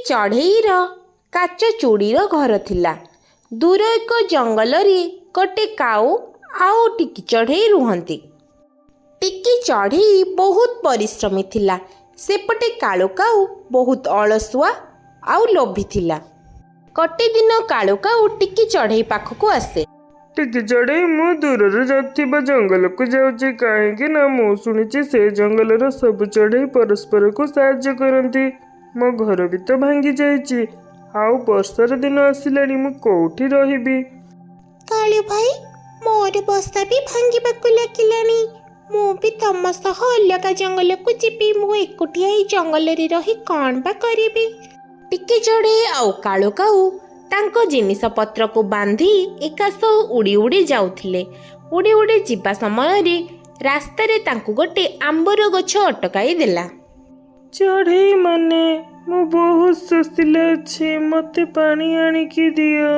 ଚଢ଼େଇର କାଚ ଚୁଡ଼ିର ଘର ଥିଲା। ଦୂର ଏକ ଜଙ୍ଗଲରେ ଗୋଟେ କାଉ ଆଉ ଟିକି ଚଢ଼େଇ ରୁହନ୍ତି। ଟିକି ଚଢ଼େଇ ବହୁତ ପରିଶ୍ରମୀ ଥିଲା। ସେପଟେ କାଳୁ କାଉ ବହୁତ ଅଳସୁଆ ଆଉ ଲୋଭୀ ଥିଲା। ଗୋଟେ ଦିନ କାଳୁ କାଉ ଟିକି ଚଢ଼େଇ ପାଖକୁ ଆସେ। ଟିକି ଚଢ଼େଇ, ମୁଁ ଦୂରରେ ଯାଉଥିବା ଜଙ୍ଗଲକୁ ଯାଉଛି, କାହିଁକି ନା ମୁଁ ଶୁଣିଛି ସେ ଜଙ୍ଗଲର ସବୁ ଚଢ଼େଇ ପରସ୍ପରକୁ ସାହାଯ୍ୟ କରନ୍ତି। ମୋ ଘର ବି ତ ଭାଙ୍ଗି ଯାଇଛି, ଆଉ ବର୍ଷାର ଦିନ ଆସିଲାଣି, ମୁଁ କୋଉଠି ରହିବି? କାଳୁ ଭାଇ, ମୋର ବସା ବି ଭାଙ୍ଗିବାକୁ ଲାଗିଲାଣି। ମୁଁ ବି ତମ ସହ ଅଲଗା ଜଙ୍ଗଲକୁ ଯିବି। ମୁଁ ଏକୁଟିଆ ଏଇ ଜଙ୍ଗଲରେ ରହି କ'ଣ ବା କରିବି? ଟିକି ଚଢ଼େଇ ଆଉ କାଳୁ କାଉ ତାଙ୍କ ଜିନିଷପତ୍ରକୁ ବାନ୍ଧି ଏକା ସହ ଉଡ଼ି ଉଡ଼ି ଯାଉଥିଲେ। ଉଡ଼ି ଉଡ଼ି ଯିବା ସମୟରେ ରାସ୍ତାରେ ତାଙ୍କୁ ଗୋଟେ ଆମ୍ବର ଗଛ ଅଟକାଇ ଦେଲା। ଚଢ଼େଇ ମାନେ, ମୁଁ ବହୁତ ଶୋଷିଲା ଅଛି, ମତେ ପାଣି ଆଣିକି ଦିଅ।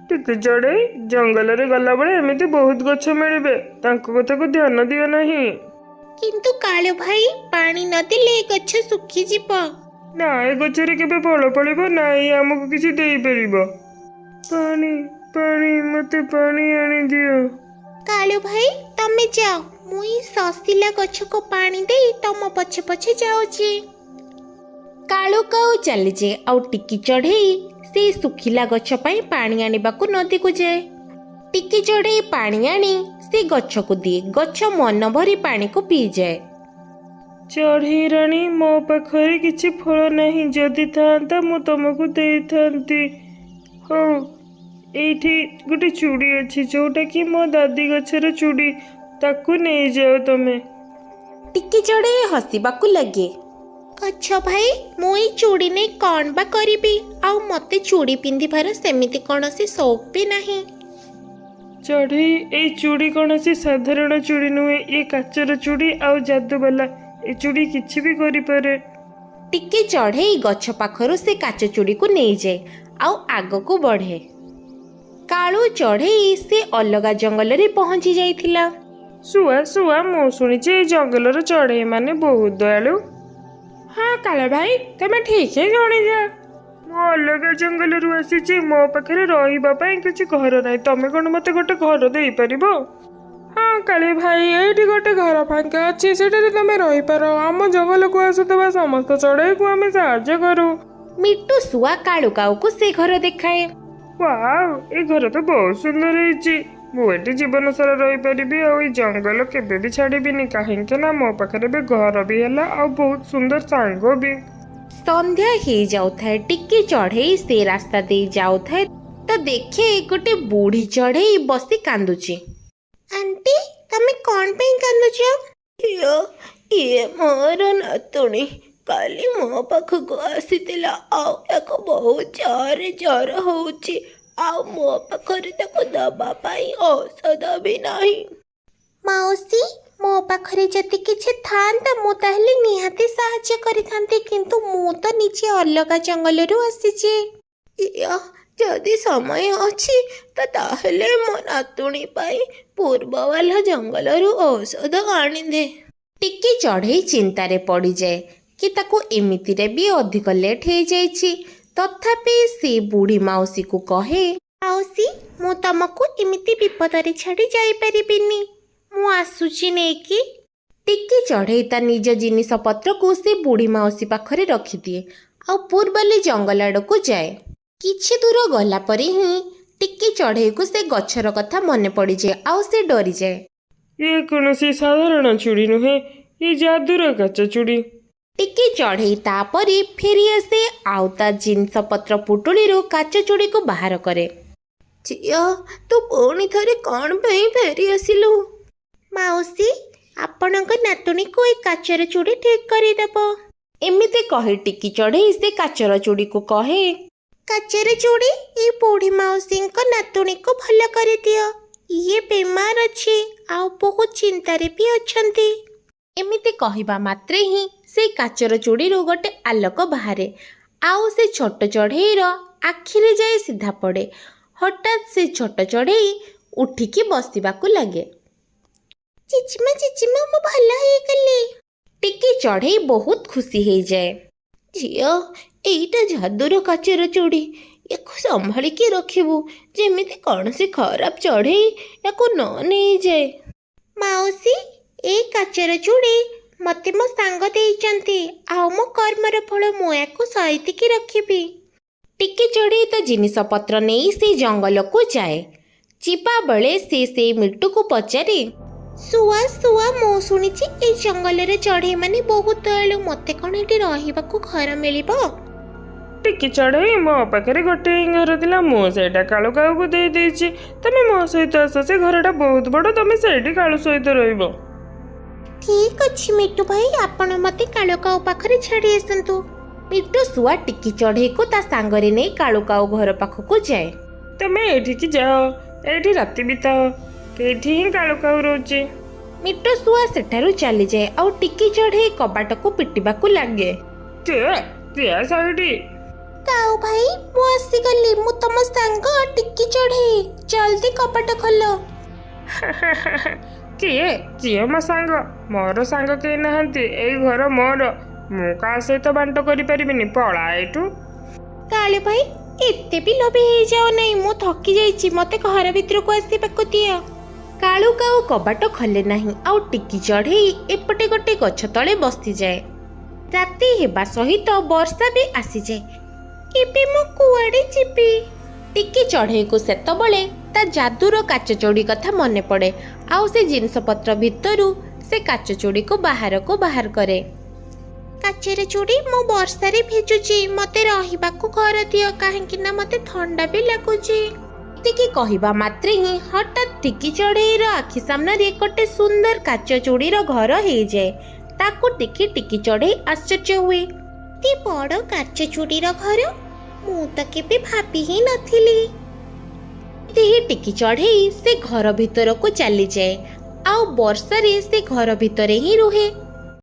ଟିକି ଚଢ଼େଇ, ଜଙ୍ଗଲରେ ଗଲାବେଳେ ଏମିତି ବହୁତ ଗଛ ମିଳିବେ, ତାଙ୍କ କଥାକୁ ଧ୍ୟାନ ଦିଅ ନାହିଁ। କିନ୍ତୁ କାଳୁ ଭାଇ, ପାଣି ନଦେଲେ ଗଛ ଶୁଖିଯିବ। ନା, ଏ ଗଛରେ କେବେ ଫଳ ଫଳିବ ନାହିଁ, ଆମକୁ କିଛି ଦେଇପାରିବ? ପାଣି ପାଣି, ମତେ ପାଣି ଆଣିଦିଅ। କାଳୁ ଭାଇ, ତମେ ଯାଅ, ମୁଁ ଏଇ ଶସିଲା ଗଛକୁ ପାଣି ଦେଇ ତମ ପଛେ ପଛେ ଯାଉଛି। କାଳୁ କାଉ ଚାଲିଯାଏ ଆଉ ଟିକି ଚଢ଼େଇ ସେଇ ଶୁଖିଲା ଗଛ ପାଇଁ ପାଣି ଆଣିବାକୁ ନଦୀକୁ ଯାଏ। ଟିକି ଚଢ଼େଇ ପାଣି ଆଣି ସେ ଗଛକୁ ଦିଏ। ଗଛ ମନ ଭରି ପାଣିକୁ ପିଇଯାଏ। ଚଢ଼େଇ ରାଣୀ, ମୋ ପାଖରେ କିଛି ଫଳ ନାହିଁ, ଯଦି ଥାଆନ୍ତା ମୁଁ ତମକୁ ଦେଇଥାନ୍ତି। ହଉ, ଏଇଠି ଗୋଟେ ଚୁଡ଼ି ଅଛି, ଯୋଉଟା କି ମୋ ଦାଦି ଗଛର ଚୁଡ଼ି, ତାକୁ ନେଇଯାଅ ତମେ। ଟିକି ଚଢ଼େଇ ହସିବାକୁ ଲାଗେ। ଗଛ ଭାଇ, ମୁଁ ଏଇ ଚୁଡ଼ି ନେଇ କ'ଣ ବା କରିବି? ଆଉ ମତେ ଚୁଡ଼ି ପିନ୍ଧିବାର ସେମିତି କୌଣସି ସଉକ ବି ନାହିଁ। ଚଢ଼େଇ, ଏଇ ଚୁଡ଼ି କୌଣସି ସାଧାରଣ ଚୁଡ଼ି ନୁହେଁ, ଏ କାଚର ଚୁଡ଼ି ଆଉ ଯାଦୁବାଲା। ଏ ଚୁଡ଼ି କିଛି ବି କରିପାରେ। ଟିକି ଚଢ଼େଇ ଗଛ ପାଖରୁ ସେ କାଚ ଚୁଡ଼ିକୁ ନେଇଯାଏ ଆଉ ଆଗକୁ ବଢ଼େ। କାଳୁ ଚଢ଼େଇ ସେ ଅଲଗା ଜଙ୍ଗଲରେ ପହଞ୍ଚି ଯାଇଥିଲା। ଶୁଆ, ମୁଁ ଶୁଣିଛି ଏଇ ଜଙ୍ଗଲର ଚଢ଼େଇ ମାନେ ବହୁତ ଦୟାଳୁ। ହଁ କାଳୁ ଭାଇ, ତମେ ଠିକ୍ ହିଁ ଶୁଣିଛ। ମୁଁ ଅଲଗା ଜଙ୍ଗଲରୁ ଆସିଛି, ମୋ ପାଖରେ ରହିବା ପାଇଁ କିଛି ଘର ନାହିଁ, ତମେ କ'ଣ ମତେ ଗୋଟେ ଘର ଦେଇପାରିବ? ହଁ କାଳି ଭାଇ, ଏଇଠି ଗୋଟେ ଘର ଫାଙ୍କା ଅଛି, ସେଠାରେ ତମେ ରହିପାର। ଆମ ଜଙ୍ଗଲକୁ ଆସୁଥିବା ସମସ୍ତ ଚଢ଼େଇକୁ ଆମେ ସାହାଯ୍ୟ କରୁ। ମିଟୁ ଶୁଆ କାଳୁ କାଉକୁ ସେ ଘର ଦେଖାଏ। ୱାଓ, ଏ ଘର ତ ବହୁତ ସୁନ୍ଦର ହେଇଛି। ମୁଁ ଏଠି ଜୀବନ ସାରା ରହିପାରିବି ଆଉ ଏଇ ଜଙ୍ଗଲ କେବେ ବି ଛାଡ଼ିବିନି, କାହିଁକି ନା ମୋ ପାଖରେ ବି ଘର ବି ହେଲା ଆଉ ବହୁତ ସୁନ୍ଦର ସାଙ୍ଗ ବି। ସନ୍ଧ୍ୟା ହେଇଯାଉଥାଏ। ଟିକି ଚଢ଼େଇ ସେ ରାସ୍ତା ଦେଇ ଯାଉଥାଏ ତ ଦେଖେ ଗୋଟେ ବୁଢ଼ୀ ଚଢ଼େଇ ବସି କାନ୍ଦୁଛି। ଆଣ୍ଟି, ତମେ କ'ଣ ପାଇଁ କାନ୍ଦୁଛ? ଇଏ ମୋର ନାତୁଣୀ କାଲି ମୋ ପାଖକୁ ଆସିଥିଲା ଆଉ ତାକୁ ବହୁତ ଜୋରରେ ଜ୍ୱର ହଉଛି ଆଉ ମୋ ପାଖରେ ତାକୁ ଦବା ପାଇଁ ଔଷଧ ବି ନାହିଁ। ମାଉସୀ, ମୋ ପାଖରେ ଯଦି କିଛି ଥାଆନ୍ତା ମୁଁ ତାହେଲେ ନିହାତି ସାହାଯ୍ୟ କରିଥାନ୍ତି, କିନ୍ତୁ ମୁଁ ତ ନିଜେ ଅଲଗା ଜଙ୍ଗଲରୁ ଆସିଛି। ଯଦି ସମୟ ଅଛି ତ ତାହେଲେ ମୋ ନାତୁଣୀ ପାଇଁ ପୂର୍ବବାଲା ଜଙ୍ଗଲରୁ ଔଷଧ ଆଣିଦେ। ଟିକି ଚଢ଼େଇ ଚିନ୍ତାରେ ପଡ଼ିଯାଏ କି ତାକୁ ଏମିତିରେ ବି ଅଧିକ ଲେଟ୍ ହେଇଯାଇଛି। ତଥାପି ସେ ବୁଢ଼ୀ ମାଉସୀକୁ କହେ, ମାଉସୀ, ମୁଁ ତମକୁ ଏମିତି ବିପଦରେ ଛାଡ଼ି ଯାଇପାରିବିନି, ମୁଁ ଆସୁଛି ନେଇକି। ଟିକି ଚଢ଼େଇ ତା ନିଜ ଜିନିଷପତ୍ରକୁ ସେ ବୁଢ଼ୀ ମାଉସୀ ପାଖରେ ରଖିଦିଏ ଆଉ ପୂର୍ବଲି ଜଙ୍ଗଲ ଆଡ଼କୁ ଯାଏ। କିଛି ଦୂର ଗଲା ପରେ ହିଁ ଟିକି ଚଢ଼େଇକୁ ସେ ଗଛର କଥା ମନେ ପଡ଼ିଯାଏ ଆଉ ସେ ଡରିଯାଏ। ଇଏ କୌଣସି ସାଧାରଣ ଚୁଡ଼ି ନୁହେଁ, ଏ ଯାଦୁର କାଚ ଚୁଡ଼ି। ଟିକି ଚଢ଼େଇ ତାପରେ ଫେରି ଆସେ ଆଉ ତା ଜିନିଷପତ୍ର ପୁଟୁଳିରୁ କାଚ ଚୁଡ଼ିକୁ ବାହାର କରେ। ଝିଅ, ତୁ ପୁଣି ଥରେ କ'ଣ ପାଇଁ ଫେରି ଆସିଲୁ? ମାଉସୀ, ଆପଣଙ୍କ ନାତୁଣୀକୁ ଏଇ କାଚର ଚୁଡ଼ି ଠିକ୍ କରିଦେବ। ଏମିତି କହି ଟିକି ଚଢ଼େଇ ସେ କାଚର ଚୁଡ଼ିକୁ କହେ, କାଚର ଚୁଡ଼ି, ଏଇ ବୁଢ଼ୀ ମାଉସୀଙ୍କ ନାତୁଣୀକୁ ଭଲ କରିଦିଅ। ଇଏ ବେମାର ଅଛି ଆଉ ବହୁତ ଚିନ୍ତାରେ ବି ଅଛନ୍ତି। ଏମିତି କହିବା ମାତ୍ରେ ହିଁ ସେଇ କାଚର ଚୁଡ଼ିରୁ ଗୋଟେ ଆଲୋକ ବାହାରେ ଆଉ ସେ ଛୋଟ ଚଢ଼େଇର ଆଖିରେ ଯାଇ ସିଧା ପଡ଼େ। ହଠାତ୍ ସେ ଛୋଟ ଚଢ଼େଇ ଉଠିକି ବସିବାକୁ ଲାଗେ। ଚିଚିମା, ମୁଁ ଭଲ ହେଇଗଲି। ଟିକି ଚଢ଼େଇ ବହୁତ ଖୁସି ହେଇଯାଏ। ଝିଅ, ଏଇଟା ଯାଦୁର କାଚର ଚୁଡ଼ି। ୟାକୁ ସମ୍ଭାଳିକି ରଖିବୁ ଯେମିତି କୌଣସି ଖରାପ ଚଢ଼େଇ ୟାକୁ ନ ନେଇଯାଏ। ମାଉସୀ, ଏଇ କାଚର ଚୁଡ଼ି ମୋତେ ମୋ ସାଙ୍ଗ ଦେଇଛନ୍ତି, ଆଉ ମୋ କର୍ମର ଫଳ ମୁଁ ୟାକୁ ସାଇତିକି ରଖିବି। ଟିକି ଚଢ଼େଇ ତା ଜିନିଷପତ୍ର ନେଇ ସେ ଜଙ୍ଗଲକୁ ଯାଏ। ଯିବା ବେଳେ ସେ ସେଇ ମିଟୁକୁ ପଚାରେ, ଶୁଆ ଶୁଆ, ମୁଁ ଶୁଣିଛି ଏଇ ଜଙ୍ଗଲରେ ଚଢ଼େଇମାନେ ବହୁତ ଦୟାଳୁ, ମୋତେ କ'ଣ ଏଠି ରହିବାକୁ ଘର ମିଳିବ? ଟିକି ଚଢ଼େଇ, ମୋ ପାଖରେ ଗୋଟେ ହିଁ ଘର ଥିଲା, ମୁଁ ସେଇଟା କାଳୁ କାଉକୁ ଦେଇଦେଇଛି। ତମେ ମୋ ସହିତ ଆସ, ସେ ଘରଟା ବହୁତ ବଡ଼, ତମେ ସେଇଠି କାଳୁ ସହିତ ରହିବ। ଠିକ୍ ଅଛି ମିଟୁ ଭାଇ, ଆପଣ ମୋତେ କାଳୁ କାଉ ପାଖରେ ଛାଡ଼ି ଆସନ୍ତୁ। ମିଟୁ ଶୁଆ ଟିକି ଚଢ଼େଇକୁ ତା ସାଙ୍ଗରେ ନେଇ କାଳୁ କାଉ ଘର ପାଖକୁ ଯାଏ। ତମେ ଏଇଠିକି ଯାଅ, ଏଇଠି ରାତି ବିତାଅ, ଏଇଠି ହିଁ କାଳୁ କାଉ ରହୁଛି। ମିଟୁ ଶୁଆ ସେଠାରୁ ଚାଲିଯାଏ ଆଉ ଟିକି ଚଢ଼େଇ କବାଟକୁ ପିଟିବାକୁ ଲାଗେ। କିଏ କିଏ ସେଇଠି? କାଉ ଭାଇ, ମୁଁ ଆସିଗଲି, ମୁଁ ତମ ସାଙ୍ଗ ଟିକି ଚଢ଼େଇ, ଜଲ୍ଦି କବାଟ ଖୋଲ। କିଏ କିଏ ମୋ ସାଙ୍ଗ? ମୋର ସାଙ୍ଗ କେହି ନାହାନ୍ତି, ଏଇ ଘର ମୋର, ମୁଁ କାହା ସହିତ ବାଣ୍ଟ କରିପାରିବିନି, ପଳା ଏଇଠୁ। କାଳୁ ଭାଇ, ଏତେ ବି ଲୋଭି ହେଇଯାଅ ନାହିଁ, ମୁଁ ଥକି ଯାଇଛି, ମୋତେ ଘର ଭିତରକୁ ଆସିବାକୁ ଦିଅ। କାଳୁ କାଉ କବାଟ ଖୋଲେ ନାହିଁ ଆଉ ଟିକି ଚଢ଼େଇ ଏପଟେ ଗୋଟେ ଗଛ ତଳେ ବସିଯାଏ। ରାତି ହେବା ସହିତ ବର୍ଷା ବି ଆସିଯାଏ। ଏବେ ମୁଁ କୁଆଡ଼େ ଯିବି? ଟିକି ଚଢ଼େଇକୁ ସେତେବେଳେ ତା ଯାଦୁର କାଚ ଚୁଡ଼ି କଥା ମନେ ପଡ଼େ ଆଉ ସେ ଜିନିଷପତ୍ର ଭିତରୁ ସେ କାଚ ଚୁଡ଼ିକୁ ବାହାରକୁ ବାହାର କରେ। କାଚର ଚୁଡ଼ି, ମୁଁ ବର୍ଷାରେ ଭିଜୁଛି, ମୋତେ ରହିବାକୁ ଘର ଦିଅ, କାହିଁକି ନା ମୋତେ ଥଣ୍ଡା ବି ଲାଗୁଛି। ଏତିକି କହିବା ମାତ୍ରେ ହିଁ ହଠାତ୍ ଟିକି ଚଢ଼େଇର ଆଖି ସାମ୍ନାରେ ଗୋଟେ ସୁନ୍ଦର କାଚ ଚୁଡ଼ିର ଘର ହେଇଯାଏ। ତାକୁ ଦେଖି ଟିକି ଚଢ଼େଇ ଆଶ୍ଚର୍ଯ୍ୟ ହୁଏ। ଏତେ ବଡ଼ କାଚ ଚୁଡ଼ିର ଘର, ମୁଁ ତ କେବେ ଭାବି ହିଁ ନଥିଲି। ଟିକି ଚଢ଼େଇ ସେ ଘର ଭିତରକୁ ଚାଲିଯାଏ ଆଉ ବର୍ଷାରେ ସେ ଘର ଭିତରେ ହିଁ ରୁହେ।